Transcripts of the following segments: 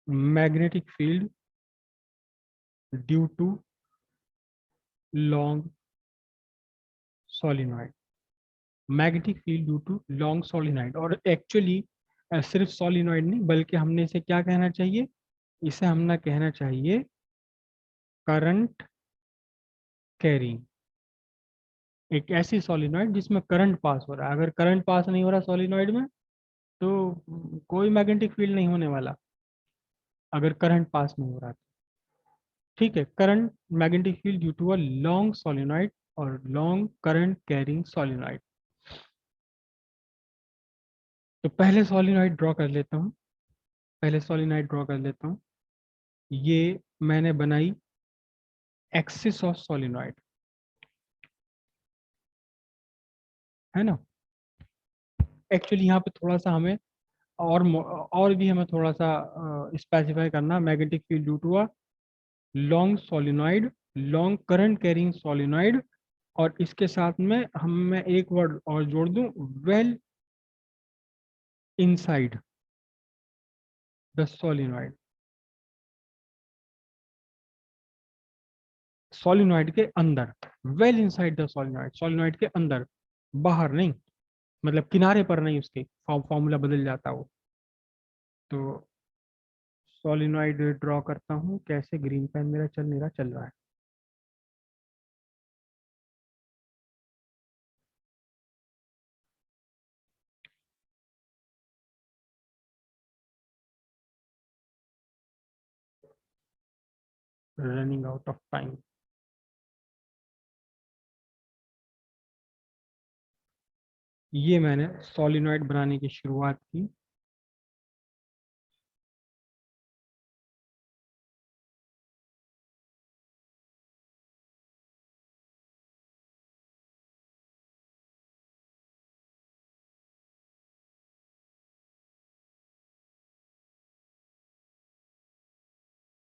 Magnetic field due to long solenoid. Magnetic field due to long solenoid. और actually सिर्फ solenoid नहीं, बल्कि हमने इसे क्या कहना चाहिए, इसे हमने कहना चाहिए करंट कैरिंग। एक ऐसी सोलिनॉइड जिसमें करंट पास हो रहा है। अगर करंट पास नहीं हो रहा सोलिनॉइड में तो कोई मैग्नेटिक फील्ड नहीं होने वाला, अगर करंट पास नहीं हो रहा तो। ठीक है, current magnetic field due to a long solenoid और लॉन्ग करंट कैरिंग सोलिनॉइड। तो पहले सोलिनॉइड ड्रॉ कर लेता हूँ, पहले सोलिनॉइड ड्रॉ कर लेता हूँ। ये मैंने बनाई एक्सिस ऑफ सोलिनॉइड, है ना। एक्चुअली यहाँ पे थोड़ा सा हमें और भी हमें थोड़ा सा स्पेसिफाई करना। Magnetic field due to a long solenoid, long current carrying solenoid, और इसके साथ में मैं एक वर्ड और जोड़ दूं, well inside the solenoid. Solenoid के अंदर, well inside the solenoid, solenoid के अंदर, बाहर नहीं, मतलब किनारे पर नहीं, उसके फॉर्मूला बदल जाता हो। तो सोलिनॉइड ड्रॉ करता हूँ कैसे, ग्रीन पेन मेरा चल नहीं रहा, चल रहा है। Running out of time. ये मैंने सोलिनॉइड बनाने की शुरुआत की।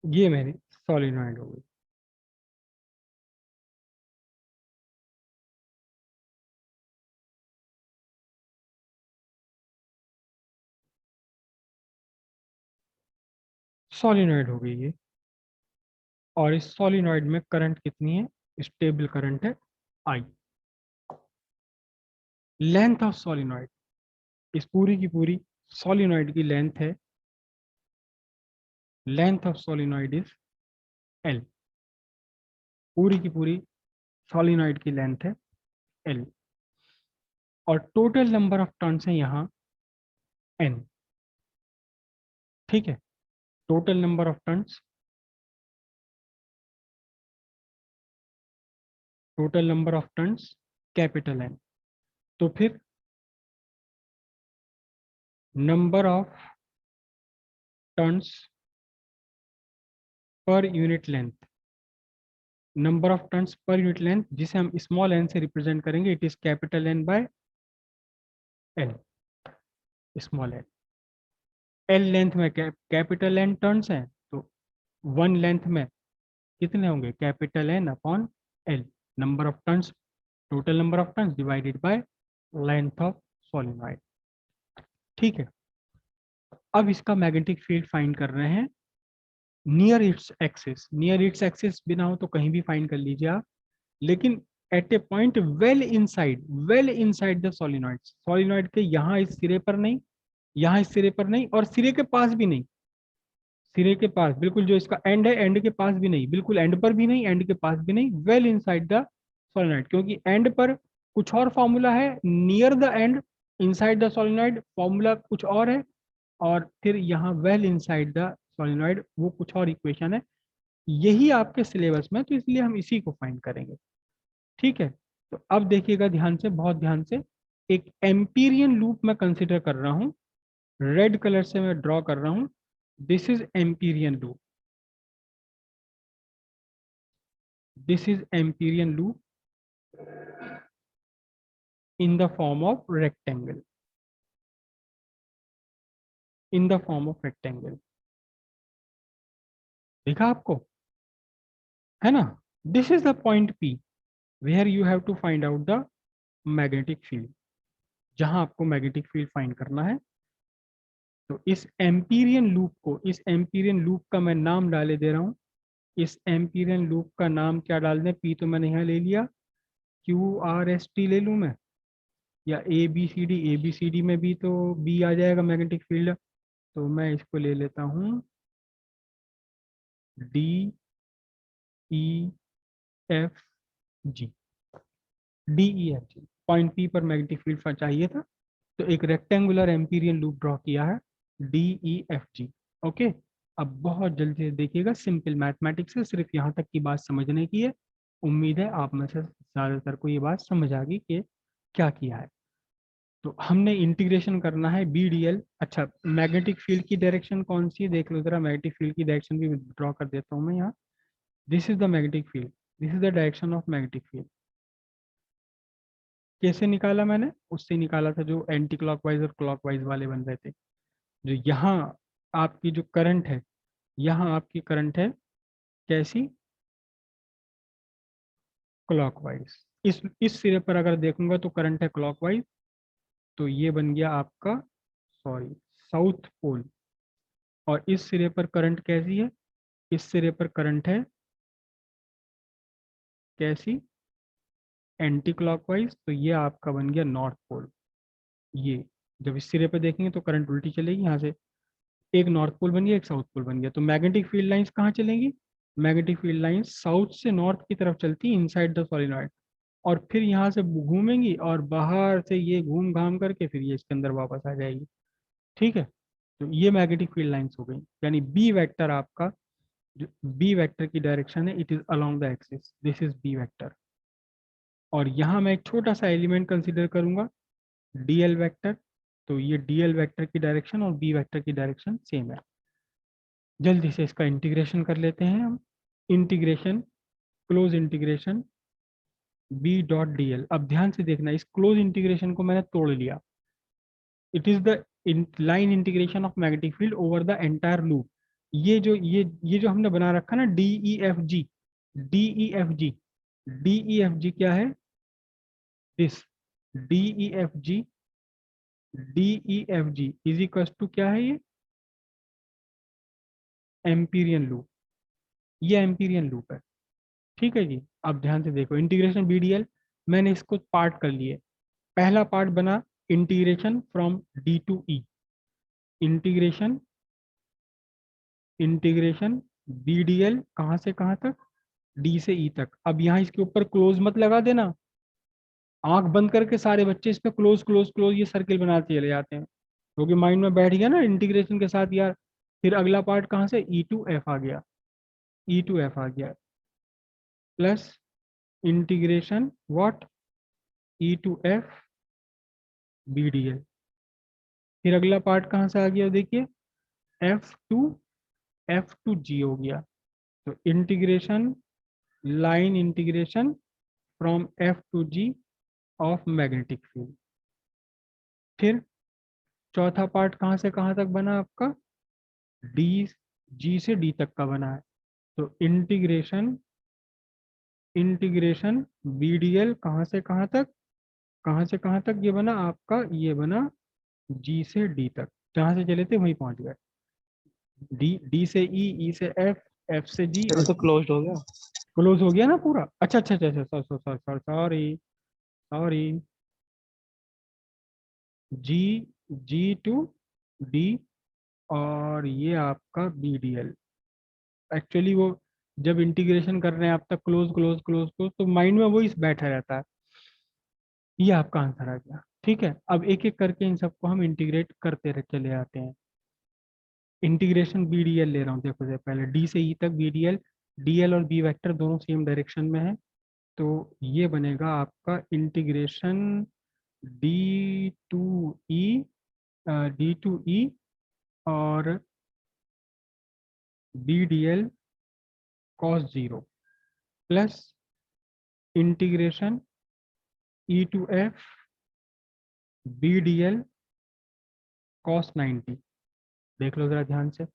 ये मेरी सोलिनॉइड हो गई। सोलिनॉइड हो गई ये। और इस सोलिनॉइड में करंट कितनी है, स्टेबल करंट है आई। लेंथ ऑफ सोलिनॉइड, इस पूरी की पूरी सोलिनॉइड की लेंथ है, length of solenoid is L. पूरी की पूरी सोलिनॉइड की लेंथ है एल। और टोटल नंबर ऑफ टर्न्स है यहाँ एन। ठीक है, total number of turns, total number of turns capital N. तो फिर number of turns per unit length, number of turns per unit length जिसे हम स्मॉल एन से रिप्रेजेंट करेंगे, it is capital N by L, small N. L length में capital N turns हैं, तो one length में कितने होंगे, capital N upon L, number of turns, total number of turns divided by length of solenoid. ठीक है, अब इसका मैग्नेटिक फील्ड फाइंड कर रहे हैं near its axis. Near its axis बिना हो तो कहीं भी फाइंड कर लीजिए आप, लेकिन at a point well inside, well inside the solenoid, solenoid के यहाँ इस सिरे पर नहीं, यहाँ इस सिरे पर नहीं, और सिरे के पास भी नहीं, सिरे के पास बिल्कुल जो इसका एंड है, एंड के पास भी नहीं, बिल्कुल एंड पर भी नहीं, एंड के पास भी नहीं, वेल इनसाइड द सोलिनॉइड। क्योंकि एंड पर कुछ और फॉर्मूला है, near the end inside the solenoid formula कुछ और है, और फिर यहाँ वेल इनसाइड द सोलिनॉइड वो कुछ और इक्वेशन है। यही आपके सिलेबस में, तो इसलिए हम इसी को फाइंड करेंगे। ठीक है, तो अब देखिएगा ध्यान से, बहुत ध्यान से। एक एम्पीरियन लूप मैं कंसिडर कर रहा हूं, रेड कलर से मैं ड्रॉ कर रहा हूं। This is Amperian loop, this is Amperian loop in the form of rectangle, in the form of rectangle. देखा आपको, है ना। This is the point P where you have to find out the magnetic field, जहां आपको magnetic field find करना है। तो इस एम्पीरियन लूप का मैं नाम डाले दे रहा हूँ। इस एम्पीरियन लूप का नाम क्या डाल दें, पी तो मैंने यहाँ ले लिया, क्यू आर एस टी ले लूँ मैं, या ए बी सी डी में भी तो बी आ जाएगा मैग्नेटिक फील्ड, तो मैं इसको ले लेता हूँ D E F G. D E F जी पॉइंट पी पर मैग्नेटिक फील्ड चाहिए था, तो एक रेक्टेंगुलर एम्पीरियन लूप ड्रॉ किया है, डी ई एफ जी। ओके, अब बहुत जल्दी से देखिएगा, सिंपल मैथमेटिक्स है, सिर्फ यहाँ तक की बात समझने की है। उम्मीद है आप में से ज़्यादातर को ये बात समझ आ गई कि क्या किया है। तो हमने इंटीग्रेशन करना है बी डी एल। अच्छा, मैग्नेटिक फील्ड की डायरेक्शन कौन सी है देख लो जरा, मैग्नेटिक फील्ड की डायरेक्शन भी ड्रॉ कर देता हूँ मैं यहाँ। This is the magnetic field, this is the direction of magnetic field. कैसे निकाला मैंने, उससे निकाला था जो एंटी क्लॉकवाइज और क्लॉकवाइज वाले बन रहे थे। जो यहाँ आपकी जो करंट है, यहाँ आपकी करंट है कैसी, क्लॉकवाइज। इस सिरे पर अगर देखूंगा तो करंट है क्लॉकवाइज, तो ये बन गया आपका, सॉरी, साउथ पोल। और इस सिरे पर करंट कैसी है, इस सिरे पर करंट है कैसी, एंटी क्लॉकवाइज, तो ये आपका बन गया नॉर्थ पोल। ये जब इस सिरे पर देखेंगे तो करंट उल्टी चलेगी यहाँ से, एक नॉर्थ पोल बन गया, एक साउथ पोल बन गया। तो मैग्नेटिक फील्ड लाइंस कहाँ चलेंगी, मैग्नेटिक फील्ड लाइंस साउथ से नॉर्थ की तरफ चलती इनसाइड द सोलिनॉइड, और फिर यहाँ से घूमेंगी और बाहर से ये घूम घाम करके फिर ये इसके अंदर वापस आ जाएगी। ठीक है, तो ये मैग्नेटिक फील्ड लाइंस हो गई। यानी बी वेक्टर आपका, जो बी वेक्टर की डायरेक्शन है, it is along the axis, this is B vector. और यहाँ मैं एक छोटा सा एलिमेंट कंसिडर करूंगा, डीएल वेक्टर। तो ये डीएल वेक्टर की डायरेक्शन और बी वेक्टर की डायरेक्शन सेम है। जल्दी से इसका इंटीग्रेशन कर लेते हैं हम। Integration, close integration B dot D L. अब ध्यान से देखना, इस क्लोज इंटीग्रेशन को मैंने तोड़ लिया। It is the line integration of magnetic field over the entire loop. ये जो हमने बना रखा ना, D E F G, D E F G, D E F G क्या है, this D E F G, D E F G is equal to क्या है, ये एम्पीरियन लूप, ये एम्पीरियन लूप है। ठीक है जी, अब ध्यान से देखो, इंटीग्रेशन बी डी एल, मैंने इसको पार्ट कर लिए। पहला पार्ट बना integration from D to E, integration, integration B D L कहाँ से कहाँ तक, डी से ई तक। अब यहाँ इसके ऊपर क्लोज मत लगा देना, आंख बंद करके सारे बच्चे इस पे क्लोज क्लोज क्लोज ये सर्किल बनाते चले जाते हैं, क्योंकि माइंड में बैठ गया ना इंटीग्रेशन के साथ यार। फिर अगला पार्ट कहाँ से, ई टू एफ आ गया, ई टू एफ आ गया, plus integration what, E to F B D L. फिर अगला पार्ट कहाँ से आ गया देखिए, एफ टू जी हो गया। तो integration, line integration from F to G of magnetic field. फिर चौथा पार्ट कहाँ से कहाँ तक बना आपका, डी, जी से डी तक का बना है। तो integration, integration B D L कहाँ से कहाँ तक, कहाँ से कहाँ तक ये बना आपका, ये बना जी से डी तक, जहाँ से चले थे वहीं पहुंच गए। डी, डी से ई, ई से एफ, एफ से जी, ये और तो क्लोज्ड हो गया। क्लोज हो गया ना पूरा। अच्छा अच्छा अच्छा, sorry sorry sorry, G, G to D, और ये आपका बी डी एल। एक्चुअली वो जब इंटीग्रेशन कर रहे हैं आप तक क्लोज क्लोज क्लोज क्लोज, तो माइंड में वही बैठा रहता है। ये आपका आंसर आ गया। ठीक है, अब एक एक करके इन सबको हम इंटीग्रेट करते रह चले आते हैं। इंटीग्रेशन बी डी एल ले रहा हूँ, देखो से पहले डी से ई तक B D L, D L और बी वेक्टर दोनों सेम डायरेक्शन में है, तो ये बनेगा आपका integration D to E, D to E और B D L cos zero, plus integration E to F B D L cos 90। देख लो जरा ध्यान से,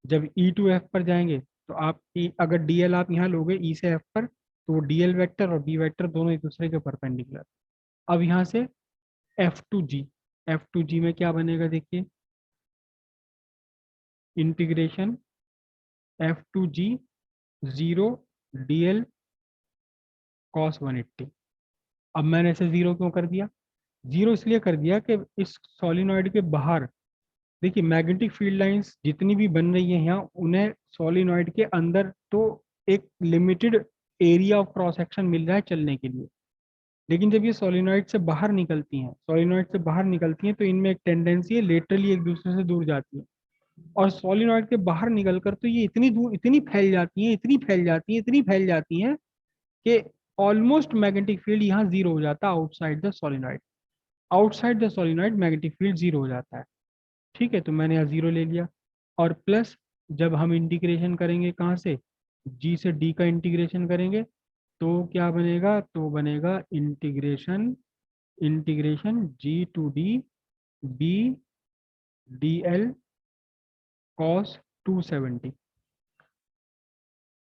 जब ई टू एफ पर जाएंगे तो आप अगर डी एल आप यहाँ लोगे ई से एफ पर, तो वो डी एल वैक्टर और बी वैक्टर दोनों एक दूसरे के परपेंडिकुलर। अब यहाँ से F to ji, F to जी में क्या बनेगा देखिए, integration F to ji 0 dl cos 180। अब मैंने ऐसे जीरो क्यों कर दिया? जीरो इसलिए कर दिया कि इस सोलिनॉइड के बाहर, देखिए मैग्नेटिक फील्ड लाइंस जितनी भी बन रही है यहाँ, उन्हें सोलिनॉइड के अंदर तो एक limited area of cross section मिल रहा है चलने के लिए, लेकिन जब ये सोलिनॉइड से बाहर निकलती हैं, सोलिनॉइड से बाहर निकलती हैं तो इनमें एक टेंडेंसी है लेटरली एक दूसरे से दूर जाती है, और सोलिनॉइड के बाहर निकलकर तो ये इतनी दूर, इतनी फैल जाती हैं, इतनी फैल जाती हैं, इतनी फैल जाती हैं कि ऑलमोस्ट मैग्नेटिक फील्ड यहाँ जीरो हो जाता है outside the solenoid. Outside the solenoid magnetic field zero हो जाता है। ठीक है, तो मैंने यहाँ जीरो ले लिया। और प्लस जब हम इंटीग्रेशन करेंगे कहाँ से, जी से डी का इंटीग्रेशन करेंगे, तो क्या बनेगा, तो बनेगा integration, integration G to D B D L cos 270।